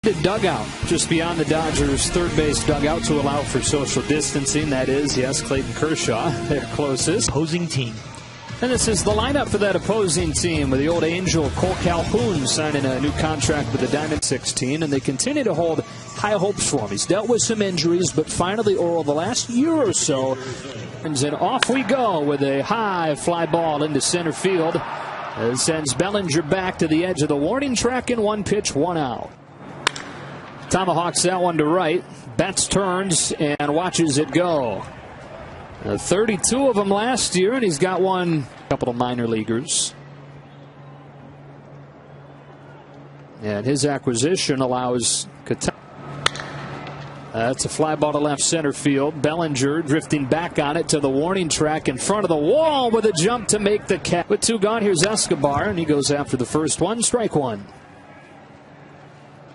The dugout just beyond the Dodgers' third base dugout to allow for social distancing. That is, yes, Clayton Kershaw, their closest opposing team. And this is the lineup for that opposing team with the old Angel Cole Calhoun signing a new contract with the Diamondbacks 16, and they continue to hold high hopes for him. He's dealt with some injuries, but finally over the last year or so, and off we go with a high fly ball into center field. It sends Bellinger back to the edge of the warning track in 1 pitch, 1 out. Tomahawks that one to right. Betts turns and watches it go. 32 of them last year, and he's got one. A couple of minor leaguers. And his acquisition allows that's a fly ball to left center field. Bellinger drifting back on it to the warning track in front of the wall with a jump to make the catch. With 2 gone, here's Escobar, and he goes after the first one. Strike 1.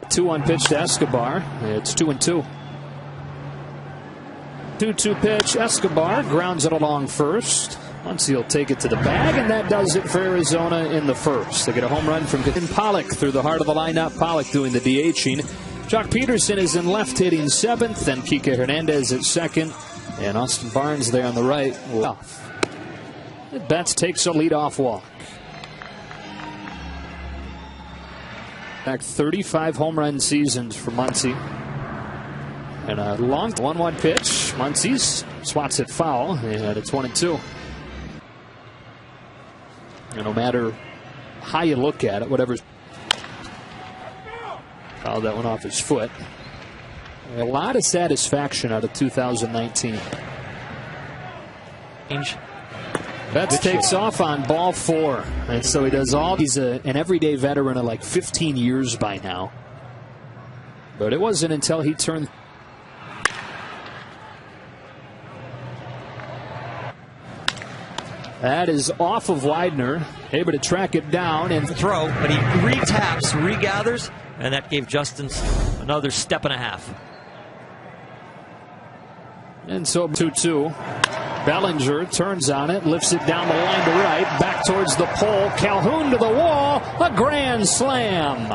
2-1 pitch to Escobar. It's 2-2. 2-2 pitch. Escobar grounds it along first. Once he'll take it to the bag, and that does it for Arizona in the first. They get a home run from Pollock through the heart of the lineup. Pollock doing the DHing. Jock Peterson is in left, hitting 7th, then Kike Hernandez at 2nd, and Austin Barnes there on the right. Betts takes a leadoff walk. Back 35 home run seasons for Muncy. And a long 1-1 pitch. Muncy's swats it foul, and it's 1-2. And no matter how you look at it, whatever's fouled that one off his foot. A lot of satisfaction out of 2019. Betts takes off on ball 4, and so he does all. He's an everyday veteran of like 15 years by now, but it wasn't until he turned. That is off of Widener, able to track it down and throw, but he retaps, regathers, and that gave Justin another step and a half. And so 2-2. Bellinger turns on it, lifts it down the line to right, back towards the pole. Calhoun to the wall, a grand slam. And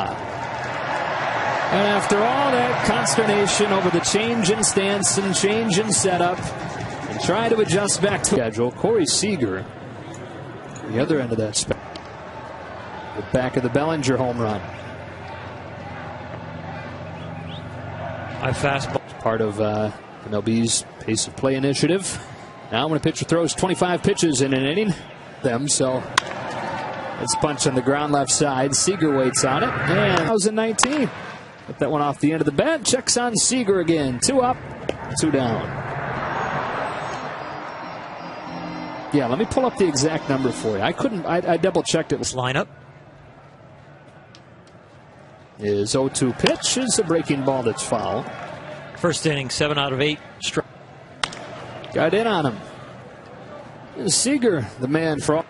after all that consternation over the change in stance and change in setup, and try to adjust back to schedule, Corey Seager, the other end of that spectrum, the back of the Bellinger home run. High fastball. Part of MLB's pace of play initiative. Now when a pitcher throws 25 pitches in an inning, so it's punch on the ground left side. Seager waits on it, and 2019. Put that one off the end of the bat. Checks on Seager again. 2 up, 2 down. Yeah, let me pull up the exact number for you. I double checked it. This lineup is 0-2 pitch. Is a breaking ball that's foul. First inning, 7 out of 8. Got in on him. Seager, the man for all.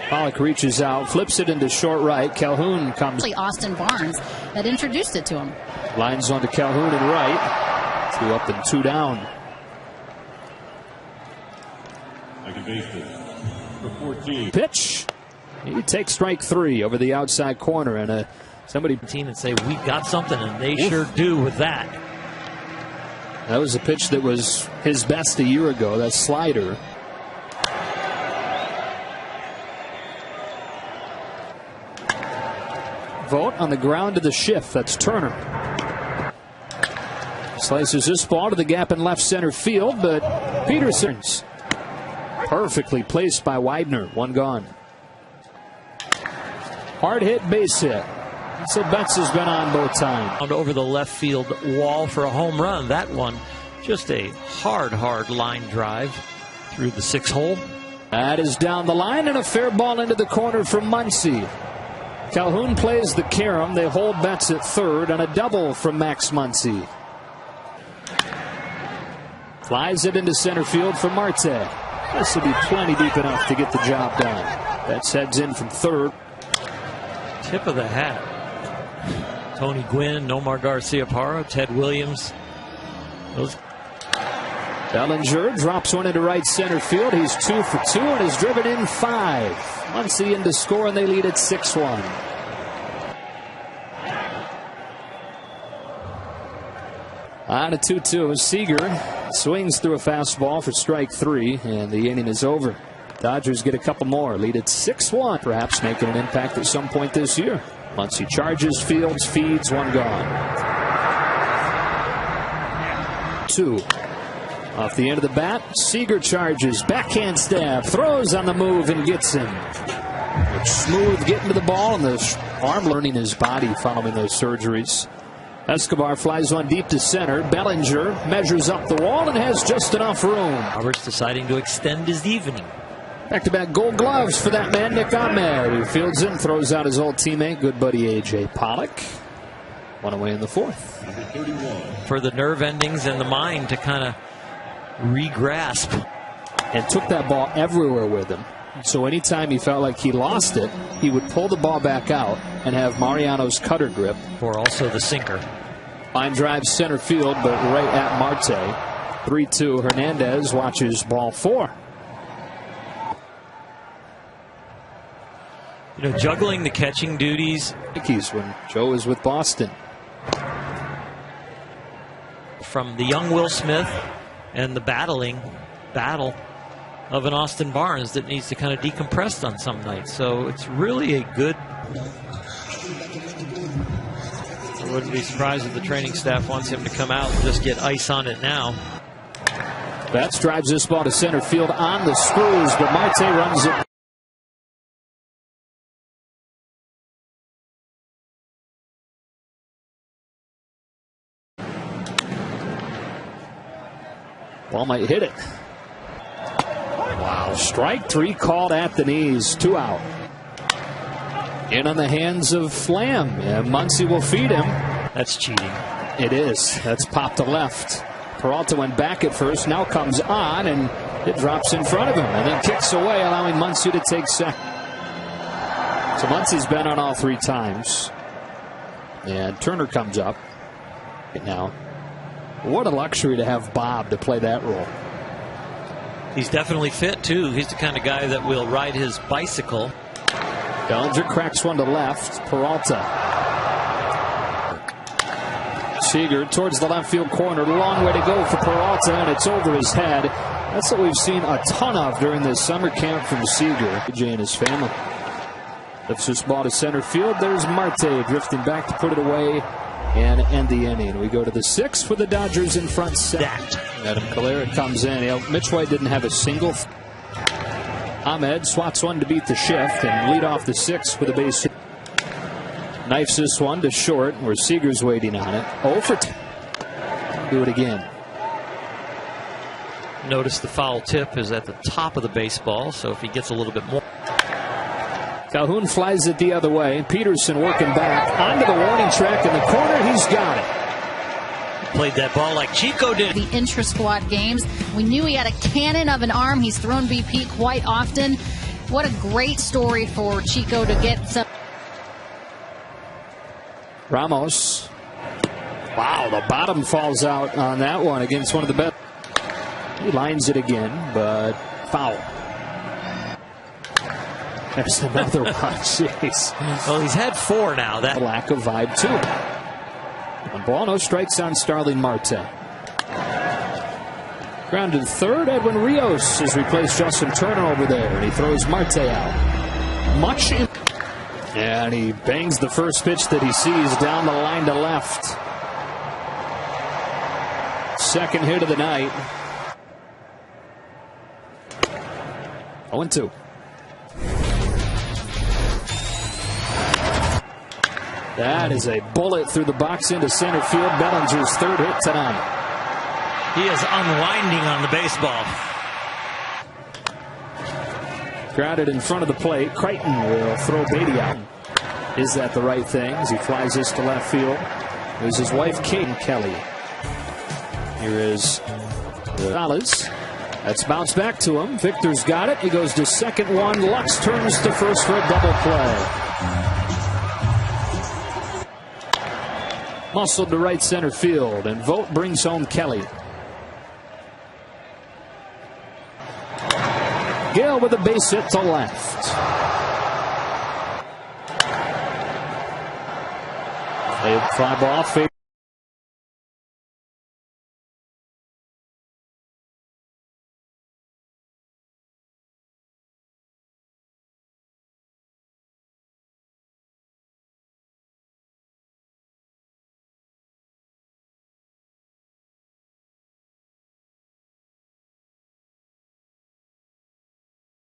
Pollock reaches out, flips it into short right. Calhoun comes. Austin Barnes had introduced it to him. Lines onto Calhoun and right. 2 up and 2 down. Pitch. He takes strike 3 over the outside corner, and somebody team and say we got something, and they sure do with that. That was a pitch that was his best a year ago. That slider. Vogt on the ground to the shift. That's Turner. Slices this ball to the gap in left center field, but Peterson's perfectly placed by Widener. 1 gone. Hard hit, base hit. So Betts has been on both times. Over the left field wall for a home run. That one, just a hard line drive through the 6 hole. That is down the line, and a fair ball into the corner from Muncy. Calhoun plays the carom. They hold Betts at third, and a double from Max Muncy. Flies it into center field for Marte. This will be plenty deep enough to get the job done. Betts heads in from third. Tip of the hat. Tony Gwynn, Nomar Garciaparra, Ted Williams. Bellinger drops one into right center field. He's 2 for 2 and has driven in 5. Muncy in to score, and they lead at 6-1. On a 2-2, Seager swings through a fastball for strike 3, and the inning is over. Dodgers get a couple more, lead at 6-1, perhaps making an impact at some point this year. Muncy charges, fields, feeds, one gone. 2. Off the end of the bat, Seager charges, backhand stab, throws on the move and gets him. It's smooth getting to the ball, and the arm learning his body following those surgeries. Escobar flies one deep to center. Bellinger measures up the wall and has just enough room. Roberts deciding to extend his evening. Back-to-back gold gloves for that man, Nick Ahmed, who fields it and throws out his old teammate, good buddy A.J. Pollock. One away in the 4th. For the nerve endings and the mind to kind of re-grasp. And took that ball everywhere with him. So anytime he felt like he lost it, he would pull the ball back out and have Mariano's cutter grip. Or also the sinker. Line drive center field, but right at Marte. 3-2. Hernandez watches ball 4. You know, juggling the catching duties. When Joe is with Boston. From the young Will Smith and the battle of an Austin Barnes that needs to kind of decompress on some nights. So it's really a good. I wouldn't be surprised if the training staff wants him to come out and just get ice on it now. Betts drives this ball to center field on the screws, but Marte runs it. Ball might hit it. Wow. Strike 3 called at the knees. 2 out. In on the hands of Flam. And Muncy will feed him. That's cheating. It is. That's popped to left. Peralta went back at first. Now comes on, and it drops in front of him. And then kicks away, allowing Muncy to take second. So Muncy's been on all 3 times. And Turner comes up. Now. What a luxury to have Bob to play that role. He's definitely fit, too. He's the kind of guy that will ride his bicycle. Bellinger cracks one to left. Peralta. Seager towards the left field corner. Long way to go for Peralta, and it's over his head. That's what we've seen a ton of during this summer camp from Seager. Jay and his family. Lifts this ball to center field. There's Marte drifting back to put it away and end the inning. We go to the 6th with the Dodgers in front 7. Adam Calera comes in. Mitch White didn't have a single. Ahmed swats one to beat the shift and lead off the 6th with a base hit. Knifes this one to short where Seager's waiting on it. 0 for 2. Do it again. Notice the foul tip is at the top of the baseball, so if he gets a little bit more. Calhoun flies it the other way. Peterson working back onto the warning track in the corner. He's got it. Played that ball like Chico did. The intra-squad games. We knew he had a cannon of an arm. He's thrown BP quite often. What a great story for Chico to get some. Ramos. Wow, the bottom falls out on that one against one of the best. He lines it again, but foul. There's another one. Jeez. Well, he's had 4 now. That lack of vibe, too. And ball, no strikes on Starling Marte. Grounded third. Edwin Rios has replaced Justin Turner over there, and he throws Marte out. Much in. And he bangs the first pitch that he sees down the line to left. Second hit of the night. 0-2. That is a bullet through the box into center field. Bellinger's 3rd hit tonight. He is unwinding on the baseball. Grounded in front of the plate. Crichton will throw Beatty out. Is that the right thing as he flies this to left field? There's his wife, Kate Kelly. Here is Gonzalez. That's bounced back to him. Victor's got it. He goes to second one. Lux turns to first for a double play. Muscled to right center field, and Vogt brings home Kelly. Gale with a base hit to left. They fly ball.